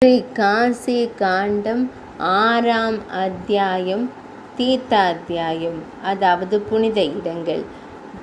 ஸ்ரீ காசி காண்டம் 6ஆம் அத்தியாயம் தீர்த்தாத்தியாயம், அதாவது புனித இடங்கள்.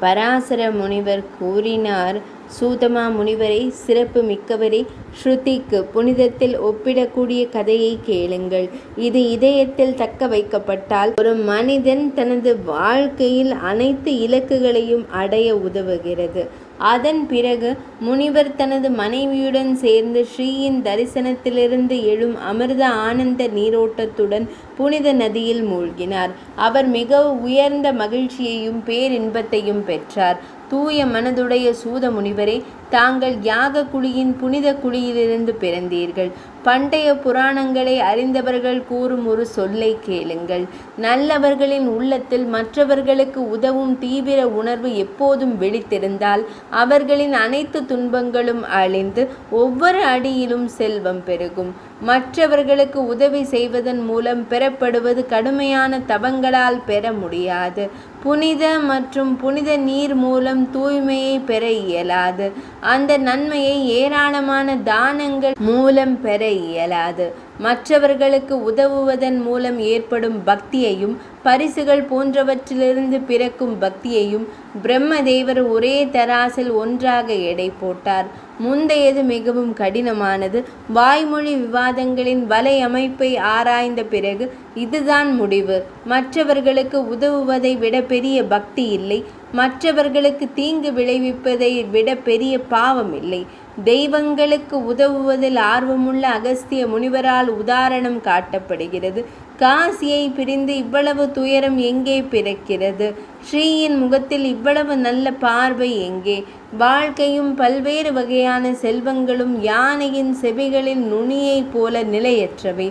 பராசர முனிவர் கூறினார்: சூதமா முனிவரை, சிறப்பு மிக்கவரே, ஸ்ருதிக்கு புனிதத்தில் ஒப்பிடக்கூடிய கதையை கேளுங்கள். இது இதயத்தில் தக்க வைக்கப்பட்டால் ஒரு மனிதன் தனது வாழ்க்கையில் அனைத்து இலக்குகளையும் அடைய உதவுகிறது. அதன் பிறகு முனிவர் தனது மனைவியுடன் சேர்ந்து ஸ்ரீயின் தரிசனத்திலிருந்து எழும் அமிர்த ஆனந்த நீரோட்டத்துடன் புனித நதியில் மூழ்கினார். அவர் மிக உயர்ந்த மகிழ்ச்சியையும் பேரின்பத்தையும் பெற்றார். தூய மனதுடைய சூத முனிவரே, தாங்கள் யாக குழியின் புனித குழியிலிருந்து பிறந்தீர்கள். பண்டைய புராணங்களை அறிந்தவர்கள் கூறும் ஒரு சொல்லை கேளுங்கள். நல்லவர்களின் உள்ளத்தில் மற்றவர்களுக்கு உதவும் தீவிர உணர்வு எப்போதும் விழித்திருந்தால் அவர்களின் அனைத்து துன்பங்களும் அழிந்து ஒவ்வொரு அடியிலும் செல்வம் பெருகும். மற்றவர்களுக்கு உதவி செய்வதன் மூலம் பெறப்படுவது கடுமையான தவங்களால் பெற முடியாது. புனித மற்றும் புனித நீர் மூலம் தூய்மையை பெற இயலாது. அந்த நன்மையை ஏராளமான தானங்கள் மூலம் பெற இயலாது. மற்றவர்களுக்கு உதவுவதன் மூலம் ஏற்படும் பக்தியையும் பரிசுகள் போன்றவற்றிலிருந்து பிறக்கும் பக்தியையும் பிரம்மதேவர் ஒரே தராசில் ஒன்றாக எடை போட்டார். முந்தையது மிகவும் கடினமானது. வாய்மொழி விவாதங்களின் வலை அமைப்பை ஆராய்ந்த பிறகு இதுதான் முடிவு: மற்றவர்களுக்கு உதவுவதை விட பெரிய பக்தி இல்லை. மற்றவர்களுக்கு தீங்கு விளைவிப்பதை விட பெரிய பாவம் இல்லை. தெய்வங்களுக்கு உதவுவதில் ஆர்வமுள்ள அகஸ்திய முனிவரால் உதாரணம் காட்டப்படுகிறது. காசியை பிரிந்து இவ்வளவு துயரம் எங்கே பிறக்கிறது? ஸ்ரீயின் முகத்தில் இவ்வளவு நல்ல பார்வை எங்கே? வாழ்க்கையும் பல்வேறு வகையான செல்வங்களும் யானையின் செவிகளின் நுனியைப் போல நிலையற்றவை.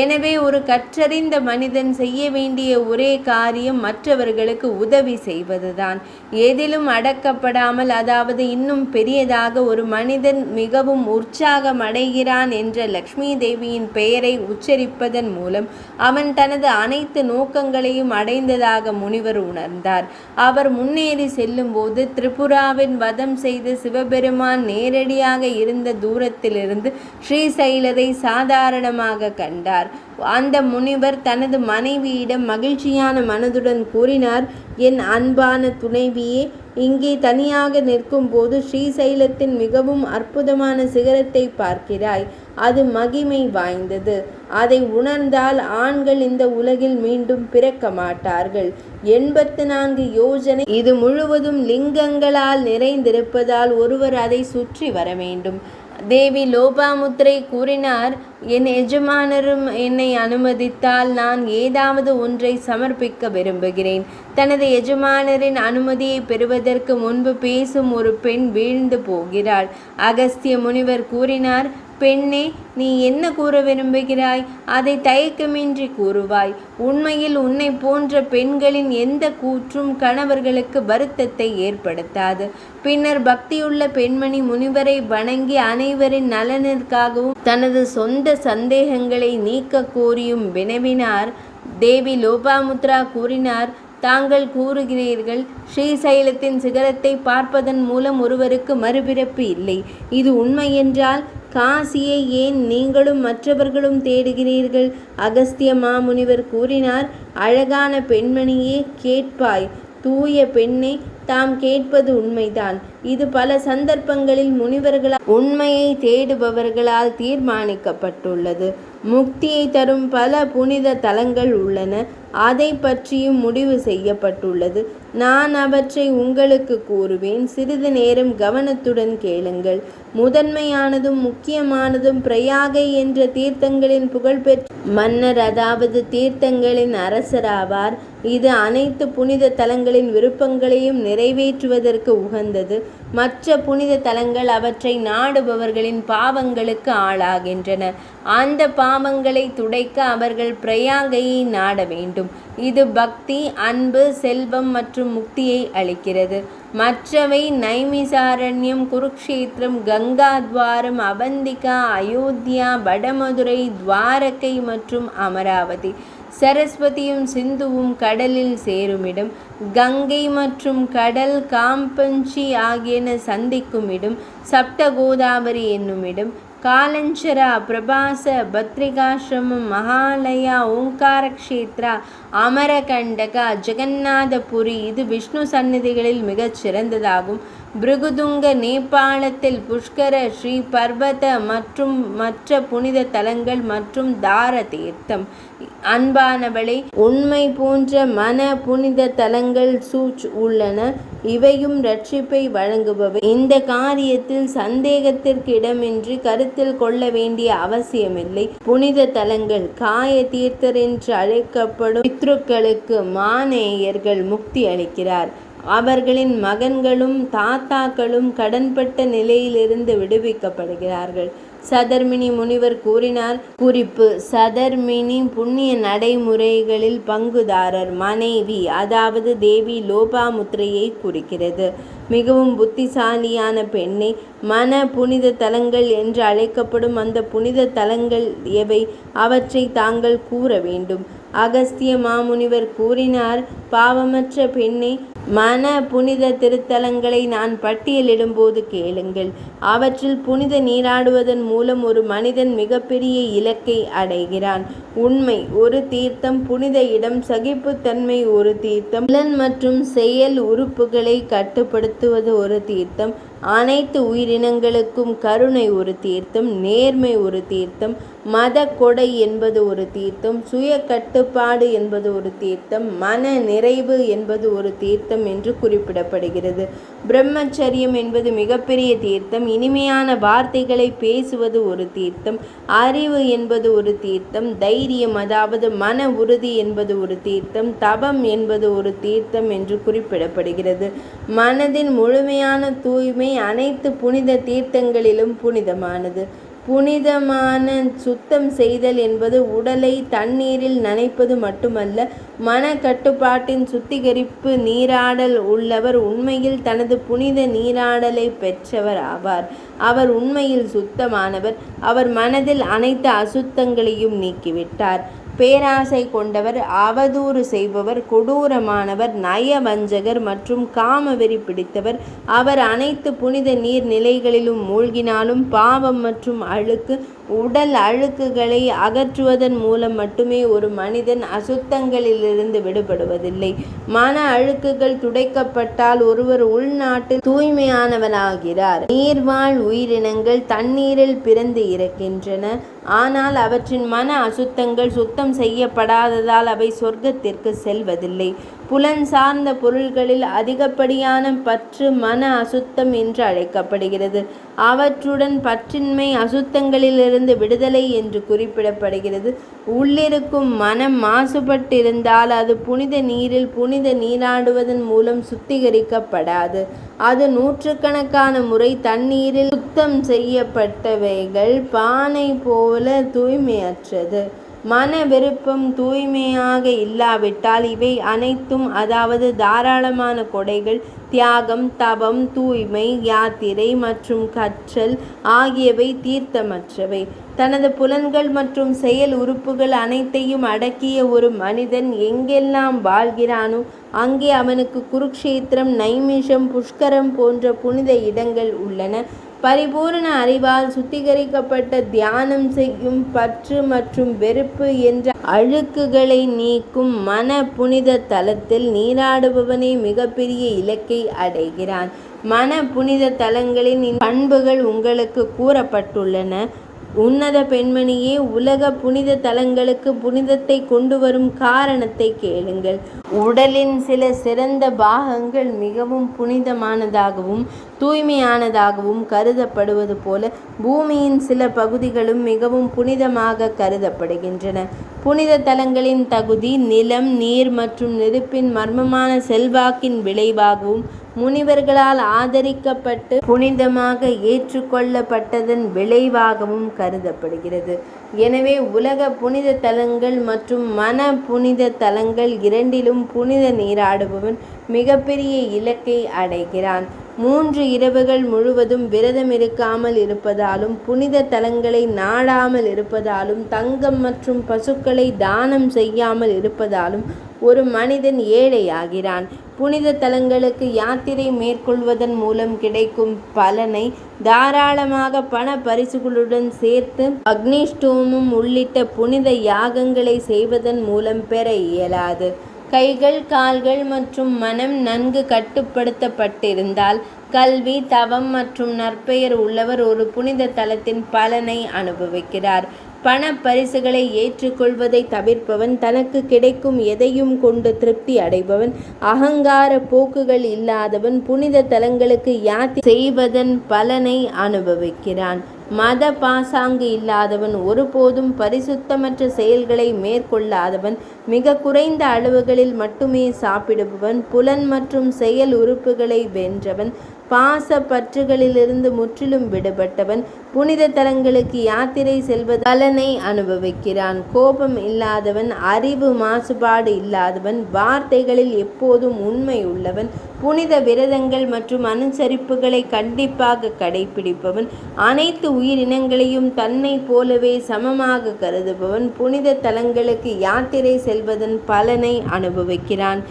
எனவே ஒரு கற்றறிந்த மனிதன் செய்ய வேண்டிய ஒரே காரியம் மற்றவர்களுக்கு உதவி செய்வதுதான். எதிலும் அடக்கப்படாமல், அதாவது இன்னும் பெரியதாக, ஒரு மனிதன் மிகவும் உற்சாகம் அடைகிறான் என்ற லக்ஷ்மி தேவியின் பெயரை உச்சரிப்பதன் மூலம் அவன் தனது அனைத்து நோக்கங்களையும் அடைந்ததாக முனிவர் உணர்ந்தார். அவர் முன்னேறி செல்லும் போது திரிபுராவின் வதம் செய்து சிவபெருமான் நேரடியாக இருந்த தூரத்திலிருந்து ஸ்ரீசைலத்தை சாதாரணமாக கண்டார். அந்த முனிவர் தனது மனைவியிடம் மகிழ்ச்சியான மனதுடன் கூறினார்: என் அன்பான துணைவியே, இங்கே தனியாக நிற்கும் போது ஸ்ரீசைலத்தின் மிகவும் அற்புதமான சிகரத்தை பார்க்கிறாய். அது மகிமை வாய்ந்தது. அதை உணர்ந்தால் ஆண்கள் இந்த உலகில் மீண்டும் பிறக்க மாட்டார்கள். 84 யோஜனை இது முழுவதும் லிங்கங்களால் நிறைந்திருப்பதால் ஒருவர் அதை சுற்றி வர வேண்டும். தேவி லோபாமுத்ரை கூறினார்: என் எஜமானரும் என்னை அனுமதித்தால் நான் ஏதாவது ஒன்றை சமர்ப்பிக்க விரும்புகிறேன். தனது எஜமானரின் அனுமதியை பெறுவதற்கு முன்பு பேசும் ஒரு பெண் வீழ்ந்து போகிறாள். அகஸ்திய முனிவர் கூறினார்: பெண்ணே, நீ என்ன கூற விரும்புகிறாய்? அதை தயக்கமின்றி கூறுவாய். உண்மையில் உன்னை போன்ற பெண்களின் எந்த கூற்றும் கணவர்களுக்கு வருத்தத்தை ஏற்படுத்தாது. பின்னர் பக்தியுள்ள பெண்மணி முனிவரை வணங்கி அனைவரின் நலனிற்காகவும் தனது சொந்த சந்தேகங்களை நீக்க கோரியும் வினவினார். தேவி லோபாமுத்ரா கூறினார்: தாங்கள் கூறுகிறீர்கள், ஸ்ரீசைலத்தின் சிகரத்தை பார்ப்பதன் மூலம் ஒருவருக்கு மறுபிறப்பு இல்லை. இது உண்மையென்றால் காசியை ஏன் நீங்களும் மற்றவர்களும் தேடுகிறீர்கள்? அகஸ்திய மாமுனிவர் கூறினார்: அழகான பெண்மணியே, கேட்பாய். தூய பெண்ணே, தாம் கேட்பது உண்மைதான். இது பல சந்தர்ப்பங்களில் முனிவர்களால், உண்மையை தேடுபவர்களால் தீர்மானிக்கப்பட்டுள்ளது. முக்தியை தரும் பல புனித தலங்கள் உள்ளன. அதை பற்றியும் முடிவு செய்யப்பட்டுள்ளது. நான் அவற்றை உங்களுக்கு கூறுவேன். சிறிது நேரம் கவனத்துடன் கேளுங்கள். முதன்மையானதும் முக்கியமானதும் பிரயாகை என்ற தீர்த்தங்களின் புகழ்பெற்ற மன்னர், அதாவது தீர்த்தங்களின் அரசராவார். இது அனைத்து புனித தலங்களின் விருப்பங்களையும் நிறைவேற்றுவதற்கு உகந்தது. மற்ற புனித தலங்கள் அவற்றை நாடுபவர்களின் பாவங்களுக்கு ஆளாகின்றன. அந்த பாவங்களை துடைக்க அவர்கள் பிரயாகையை நாட வேண்டும். இது பக்தி, அன்பு, செல்வம் மற்றும் முக்தியை அளிக்கிறது. மற்றவை நைமிசாரண்யம், குருக்ஷேத்திரம், கங்காத்வாரம், அவந்திகா, அயோத்தியா, வடமதுரை, துவாரகை மற்றும் அமராவதி. சரஸ்வதியும் சிந்துவும் கடலில் சேருமிடம், கங்கை மற்றும் கடல் காம்பஞ்சி ஆகியன சந்திக்கும் இடம், சப்த கோதாவரி என்னும் இடம், காலஞ்சரா, பிரபாச, பத்ரிகாசிரமம், மகாலயா, ஓங்காரக்ஷேத்ரா, அமரகண்டகா, ஜெகநாதபுரி இது விஷ்ணு சந்நிதிகளில் மிகச் சிறந்ததாகும். பிருகுதுங்க, நேபாளத்தில் புஷ்கர, ஸ்ரீ பர்வத மற்றும் மற்ற புனித தலங்கள் மற்றும் தார தீர்த்தம். அன்பானவளே, உண்மை போன்ற மன புனித தலங்கள் சூச் உள்ளன. இவையும் ரட்சிப்பை வழங்குபவை. இந்த காரியத்தில் சந்தேகத்திற்கு இடமின்றி கருத்தில் கொள்ள வேண்டிய அவசியமில்லை. புனித தலங்கள் காய தீர்த்தர் என்று அழைக்கப்படும் பித்ருக்களுக்கு மானேயர்கள் முக்தி அளிக்கிறார். அவர்களின் மகன்களும் தாத்தாக்களும் கடன்பட்ட நிலையிலிருந்து விடுவிக்கப்படுகிறார்கள். சதர்மினி முனிவர் கூறினார். குறிப்பு: சதர்மினி புண்ணிய நடைமுறைகளில் பங்குதாரர், மனைவி, அதாவது தேவி லோபாமுத்ரையை குறிக்கிறது. மிகவும் புத்திசாலியான பெண்ணை. மன புனித தலங்கள் என்று அழைக்கப்படும் அந்த புனித தலங்கள் எவை? அவற்றை தாங்கள் கூற வேண்டும். அகஸ்திய மாமுனிவர் கூறினார். பாவமற்ற பெண்ணை, மன புனித திருத்தலங்களை நான் பட்டியலிடும்போது கேளுங்கள். அவற்றில் புனித நீராடுவதன் மூலம் ஒரு மனிதன் மிகப்பெரிய இலக்கை அடைகிறான். உண்மை ஒரு தீர்த்தம், புனித இடம், சகிப்புத்தன்மை ஒரு தீர்த்தம், புலன் மற்றும் செயல் உறுப்புகளை கட்டுப்படுத்துவது ஒரு தீர்த்தம், அனைத்து உயிரினங்களுக்கும் கருணை ஒரு தீர்த்தம், நேர்மை ஒரு தீர்த்தம், மத கொடை என்பது ஒரு தீர்த்தம், சுய கட்டுப்பாடு என்பது ஒரு தீர்த்தம், மன நிறைவு என்பது ஒரு தீர்த்தம் என்று குறிப்பிடப்படுகிறது. பிரம்மச்சரியம் என்பது மிகப்பெரிய தீர்த்தம். இனிமையான வார்த்தைகளை பேசுவது ஒரு தீர்த்தம். அறிவு என்பது ஒரு தீர்த்தம். தைரியம், அதாவது மன உறுதி என்பது ஒரு தீர்த்தம். தவம் என்பது ஒரு தீர்த்தம் என்று குறிப்பிடப்படுகிறது. மனதின் முழுமையான தூய்மை அனைத்து புனித தீர்த்தங்களிலும் புனிதமானது. புனிதமான சுத்தம் செய்தல் என்பது உடலை தண்ணீரில் நனைப்பது மட்டுமல்ல, மன கட்டுப்பாட்டின் சுத்திகரிப்பு. நீராடல் உள்ளவர் உண்மையில் தனது புனித நீராடலை பெற்றவர் ஆவார். அவர் உண்மையில் சுத்தமானவர். அவர் மனதில் அனைத்து அசுத்தங்களையும் நீக்கிவிட்டார். பேராசை கொண்டவர், அவதூறு செய்பவர், கொடூரமானவர், நயவஞ்சகர் மற்றும் காமவெறி பிடித்தவர். அவர் அனைத்து புனித நீர் நிலைகளிலும் மூழ்கினாலும் பாவம் மற்றும் அழுக்கு, உடல் அழுக்குகளை அகற்றுவதன் மூலம் மட்டுமே ஒரு மனிதன் அசுத்தங்களிலிருந்து விடுபடுவதில்லை. மன அழுக்குகள் துடைக்கப்பட்டால் ஒருவர் உள்நாட்டில் தூய்மையானவனாகிறார். நீர்வாழ் உயிரினங்கள் தண்ணீரில் பிறந்து இறக்கின்றன. ஆனால் அவற்றின் மன அசுத்தங்கள் சுத்தம் செய்யப்படாததால் அவை சொர்க்கத்திற்கு செல்வதில்லை. புலன் சார்ந்த பொருள்களில் அதிகப்படியான பற்று மன அசுத்தம் என்று அழைக்கப்படுகிறது. அவற்றுடன் பற்றின்மை அசுத்தங்களிலிருந்து விடுதலை என்று குறிப்பிடப்படுகிறது. உள்ளிருக்கும் மனம் மாசுபட்டிருந்தால் அது புனித நீரில் புனித நீராடுவதன் மூலம் சுத்திகரிக்கப்படாது. அது நூற்றுக்கணக்கான முறை தண்ணீரில் சுத்தம் செய்யப்பட்டவைகள் பானை போல தூய்மையற்றது. மன விருப்பம் தூய்மையாக இல்லாவிட்டால் இவை அனைத்தும், அதாவது தாராளமான கொடைகள், தியாகம், தவம், தூய்மை, யாத்திரை மற்றும் கற்றல் ஆகியவை தீர்த்தமற்றவை. தனது புலன்கள் மற்றும் செயல் உறுப்புகள் அனைத்தையும் அடக்கிய ஒரு மனிதன் எங்கெல்லாம் வாழ்கிறானோ அங்கே அவனுக்கு குருக்ஷேத்திரம், நைமிஷம், புஷ்கரம் போன்ற புனித இடங்கள் உள்ளன. பரிபூரண அறிவால் சுத்திகரிக்கப்பட்ட தியானம் செய்யும் பற்று மற்றும் வெறுப்பு என்ற அழுக்குகளை நீக்கும் மன புனித தலத்தில் நீராடுபவனே மிகப்பெரிய இலக்கை அடைகிறான். மன புனித தலங்களின் பண்புகள் உங்களுக்கு கூறப்பட்டுள்ளன. உன்னத பெண்மணியே, உலக புனித தலங்களுக்கு புனிதத்தை கொண்டு வரும் காரணத்தை கேளுங்கள். உடலின் சில சிறந்த பாகங்கள் மிகவும் புனிதமானதாகவும் தூய்மையானதாகவும் கருதப்படுவது போல பூமியின் சில பகுதிகளும் மிகவும் புனிதமாக கருதப்படுகின்றன. புனித தலங்களின் தகுதி நிலம், நீர் மற்றும் நெருப்பின் மர்மமான செல்வாக்கின் விளைவாகவும் முனிவர்களால் ஆதரிக்கப்பட்டு புனிதமாக ஏற்றுக்கொள்ளப்பட்டதன் விளைவாகவும் கருதப்படுகிறது. எனவே உலக புனித தலங்கள் மற்றும் மன புனித தலங்கள் இரண்டிலும் புனித நீராடுபவன் மிகப்பெரிய இலக்கை அடைகிறான். 3 இரவுகள் முழுவதும் விரதம் இருக்காமல் இருப்பதாலும், புனித தலங்களை நாடாமல் இருப்பதாலும், தங்கம் மற்றும் பசுக்களை தானம் செய்யாமல் இருப்பதாலும் ஒரு மனிதன் ஏழையாகிறான். புனித தலங்களுக்கு யாத்திரை மேற்கொள்வதன் மூலம் கிடைக்கும் பலனை தாராளமாக பண பரிசுகளுடன் சேர்த்து அக்னிஷ்டோமம் உள்ளிட்ட புனித யாகங்களை செய்வதன் மூலம் பெற இயலாது. கைகள், கால்கள் மற்றும் மனம் நன்கு கட்டுப்படுத்தப்பட்டிருந்தால் கல்வி, தவம் மற்றும் நற்பெயர் உள்ளவர் ஒரு புனித தலத்தின் பலனை அனுபவிக்கிறார். பண பரிசுகளை ஏற்றுக்கொள்வதை தவிர்ப்பவன், தனக்கு கிடைக்கும் எதையும் கொண்டு திருப்தி அடைபவன், அகங்கார போக்குகள் இல்லாதவன் புனித தலங்களுக்கு யாத்திரை செய்வதன் பலனை அனுபவிக்கிறான். மத பாசாங்கு இல்லாதவன், ஒருபோதும் பரிசுத்தமற்ற செயல்களை மேற்கொள்ளாதவன், மிக குறைந்த அளவுகளில் மட்டுமே சாப்பிடுபவன், புலன் மற்றும் செயல் உறுப்புகளை வென்றவன், பாச பற்றுகளிலிருந்து முற்றிலும் விடுபட்டவன் புனித தலங்களுக்கு யாத்திரை செல்வது பலனை அனுபவிக்கிறான். கோபம் இல்லாதவன், அறிவு மாசுபாடு இல்லாதவன், வார்த்தைகளில் எப்போதும் உண்மை உள்ளவன், புனித விரதங்கள் மற்றும் அனுசரிப்புகளை கண்டிப்பாக கடைபிடிப்பவன், அனைத்து உயிரினங்களையும் தன்னை போலவே சமமாக கருதுபவன் புனித தலங்களுக்கு யாத்திரை செல்வதன் பலனை அனுபவிக்கிறான்.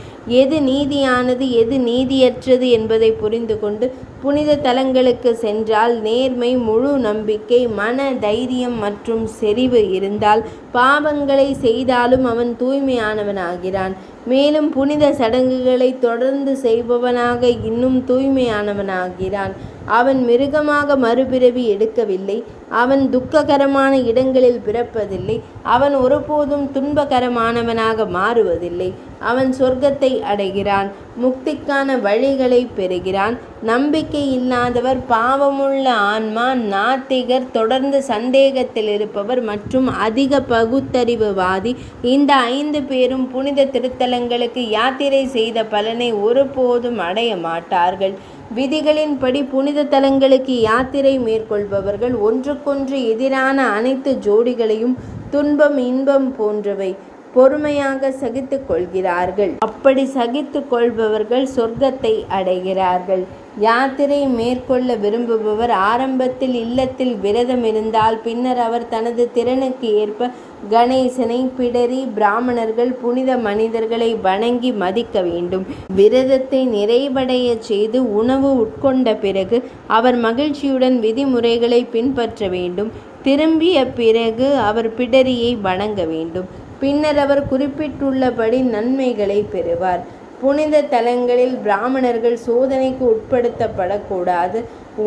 எது நீதியானது, எது நீதியற்றது என்பதை புரிந்து கொண்டு புனித தலங்களுக்கு சென்றால் நேர்மை, முழு நம்பிக்கை, மன தைரியம் மற்றும் செறிவு இருந்தால் பாவங்களை செய்தாலும் அவன் தூய்மையானவனாகிறான். மேலும் புனித சடங்குகளை தொடர்ந்து செய்பவனாக இன்னும் தூய்மையானவனாகிறான். அவன் மிருகமாக மறுபிறவி எடுக்கவில்லை. அவன் துக்ககரமான இடங்களில் பிறப்பதில்லை. அவன் ஒருபோதும் துன்பகரமானவனாக மாறுவதில்லை. அவன் சொர்க்கத்தை அடைகிறான். முக்திக்கான வழிகளை பெறுகிறான். நம்பிக்கை இல்லாதவர், பாவமுள்ள ஆன்மா, நாத்திகர், தொடர்ந்து சந்தேகத்தில் இருப்பவர் மற்றும் அதிக பகுத்தறிவுவாதி, இந்த 5 பேரும் புனித திருத்தலங்களுக்கு யாத்திரை செய்த பலனை ஒருபோதும் அடைய மாட்டார்கள். விதிகளின்படி புனித தலங்களுக்கு யாத்திரை மேற்கொள்பவர்கள் ஒன்றுக்கொன்று எதிரான அனைத்து ஜோடிகளையும் துன்பம், இன்பம் போன்றவை பொறுமையாக சகித்து கொள்கிறார்கள். அப்படி சகித்து கொள்பவர்கள் சொர்க்கத்தை அடைகிறார்கள். யாத்திரை மேற்கொள்ள விரும்புபவர் ஆரம்பத்தில் இல்லத்தில் விரதம் இருந்தால் பின்னர் அவர் தனது திறனுக்கு ஏற்ப கணேசனை, பிடரி, பிராமணர்கள், புனித மனிதர்களை வணங்கி மதிக்க வேண்டும். விரதத்தை நிறைவடைய செய்து உணவு உட்கொண்ட பிறகு அவர் மகிழ்ச்சியுடன் விதிமுறைகளை பின்பற்ற வேண்டும். திரும்பிய பிறகு அவர் பிடரியை வணங்க வேண்டும். பின்னர் அவர் குறிப்பிட்டுள்ளபடி நன்மைகளை பெறுவார். புனித தலங்களில் பிராமணர்கள் சோதனைக்கு உட்படுத்தப்படக்கூடாது.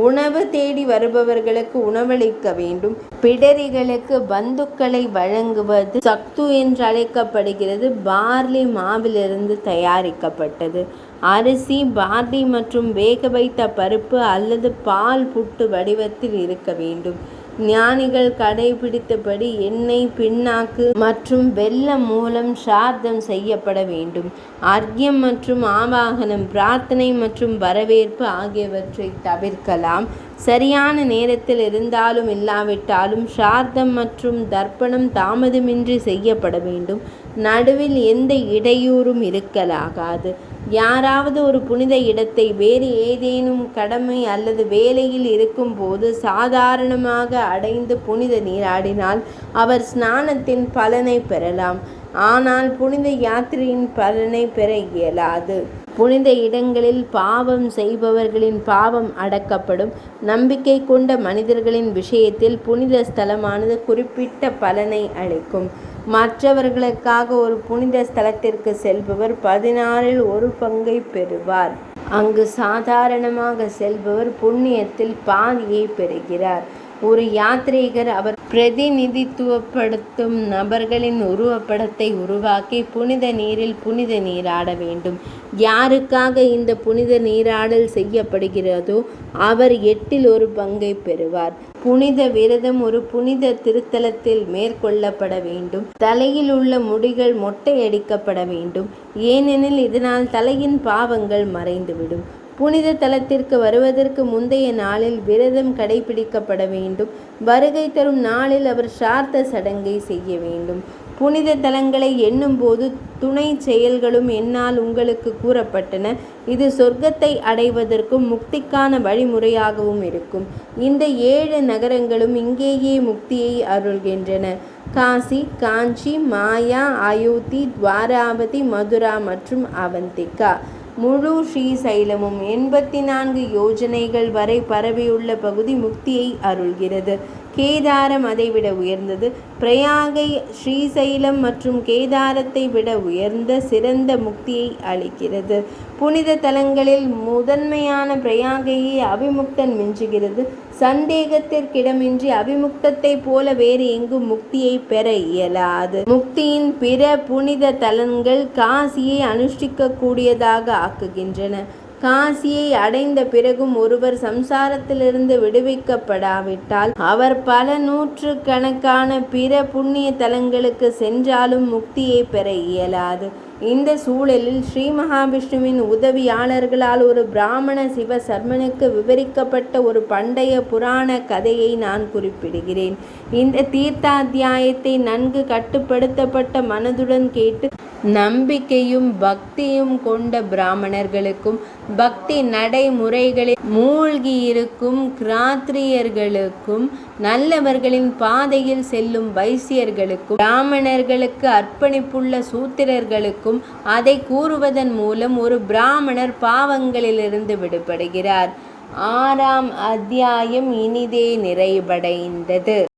உணவு தேடி வருபவர்களுக்கு உணவளிக்க வேண்டும். பிடரிகளுக்கு பந்துக்களை வழங்குவது சக்து என்று அழைக்கப்படுகிறது. பார்லி மாவிலிருந்து தயாரிக்கப்பட்டது. அரிசி, பார்லி மற்றும் வேக வைத்த பருப்பு அல்லது பால் புட்டு வடிவத்தில் இருக்க வேண்டும். ஞானிகள் கடைபிடித்தபடி எண்ணெய், பிண்ணாக்கு மற்றும் வெல்லம் மூலம் சார்த்தம் செய்யப்பட வேண்டும். அர்க்யம் மற்றும் ஆவாகனம், பிரார்த்தனை மற்றும் வரவேற்பு ஆகியவற்றை தவிர்க்கலாம். சரியான நேரத்தில் இருந்தாலும் இல்லாவிட்டாலும் சார்த்தம் மற்றும் தர்ப்பணம் தாமதமின்றி செய்யப்பட வேண்டும். நடுவில் எந்த இடையூறும் இருக்கலாகாது. யாராவது ஒரு புனித இடத்தை வேறு ஏதேனும் கடமை அல்லது வேலையில் இருக்கும் போது சாதாரணமாக அடைந்து புனித நீராடினால் அவர் ஸ்நானத்தின் பலனை பெறலாம். ஆனால் புனித யாத்திரையின் பலனை பெற இயலாது. புனித இடங்களில் பாவம் செய்பவர்களின் பாவம் அடக்கப்படும். நம்பிக்கை கொண்ட மனிதர்களின் விஷயத்தில் புனித ஸ்தலமானது குறிப்பிட்ட பலனை அளிக்கும். மற்றவர்களுக்காக ஒரு புனித ஸ்தலத்திற்கு செல்பவர் 16இல் 1 பங்கை பெறுவார். அங்கு சாதாரணமாக செல்பவர் புண்ணியத்தில் பாதியை பெறுகிறார். ஒரு யாத்ரீகர் அவர் பிரதிநிதித்துவப்படுத்தும் நபர்களின் உருவப்படத்தை உருவாக்கி புனித நீரில் புனித நீராட வேண்டும். யாருக்காக இந்த புனித நீராடல் செய்யப்படுகிறதோ அவர் 8இல் 1 பங்கை பெறுவார். புனித விரதம் ஒரு புனித திருத்தலத்தில் மேற்கொள்ளப்பட வேண்டும். தலையில் உள்ள முடிகள் மொட்டையடிக்கப்பட வேண்டும். ஏனெனில் இதனால் தலையின் பாவங்கள் மறைந்துவிடும். புனித தலத்திற்கு வருவதற்கு முந்தைய நாளில் விரதம் கடைபிடிக்கப்பட வேண்டும். வருகை தரும் நாளில் அவர் சார்த்த சடங்கை செய்ய வேண்டும். புனித தலங்களை எண்ணும்போது துணை செயல்களும் என்னால் உங்களுக்கு கூறப்பட்டன. இது சொர்க்கத்தை அடைவதற்கும் முக்திக்கான வழிமுறையாகவும் இருக்கும். இந்த 7 நகரங்களும் இங்கேயே முக்தியை அருள்கின்றன. காசி, காஞ்சி, மாயா, அயோத்தி, துவாராவதி, மதுரா மற்றும் அவந்திகா. முழு ஸ்ரீசைலமும் 84 யோஜனைகள் வரை பரவியுள்ள பகுதி முக்தியை அருள்கிறது. கேதாரம் அதைவிட உயர்ந்தது. பிரயாகை ஸ்ரீசைலம் மற்றும் கேதாரத்தை விட உயர்ந்த சிறந்த முக்தியை அளிக்கிறது. புனித தலங்களில் முதன்மையான பிரயாகையை அவிமுக்தன் மிஞ்சுகிறது. சந்தேகத்திற்கிடமின்றி அவிமுக்தத்தை போல வேறு எங்கும் முக்தியை பெற இயலாது. முக்தியின் பிற புனித தலங்கள் காசியை அனுஷ்டிக்க கூடியதாக ஆக்குகின்றன. காசியை அடைந்த பிறகும் ஒருவர் சம்சாரத்திலிருந்து விடுவிக்கப்படாவிட்டால் அவர் பல நூற்றுக்கணக்கான பிற புண்ணிய தலங்களுக்கு சென்றாலும் முக்தியை பெற இயலாது. இந்த சூழலில் ஸ்ரீ மகாவிஷ்ணுவின் உதவியாளர்களால் ஒரு பிராமண சிவசர்மனுக்கு விவரிக்கப்பட்ட ஒரு பண்டைய புராண கதையை நான் குறிப்பிடுகிறேன். இந்த தீர்த்தாத்தியாயத்தை நன்கு கட்டுப்படுத்தப்பட்ட மனதுடன் கேட்டு நம்பிக்கையும் பக்தியும் கொண்ட பிராமணர்களுக்கும் பக்தி நடைமுறைகளில் மூழ்கியிருக்கும் கிராத்திரியர்களுக்கும் நல்லவர்களின் பாதையில் செல்லும் வைசியர்களுக்கும் பிராமணர்களுக்கு அர்ப்பணிப்புள்ள சூத்திரர்களுக்கும் அதை கூறுவதன் மூலம் ஒரு பிராமணர் பாவங்களிலிருந்து விடுபடுகிறார். 6ஆம் அத்தியாயம் இனிதே நிறைவடைந்தது.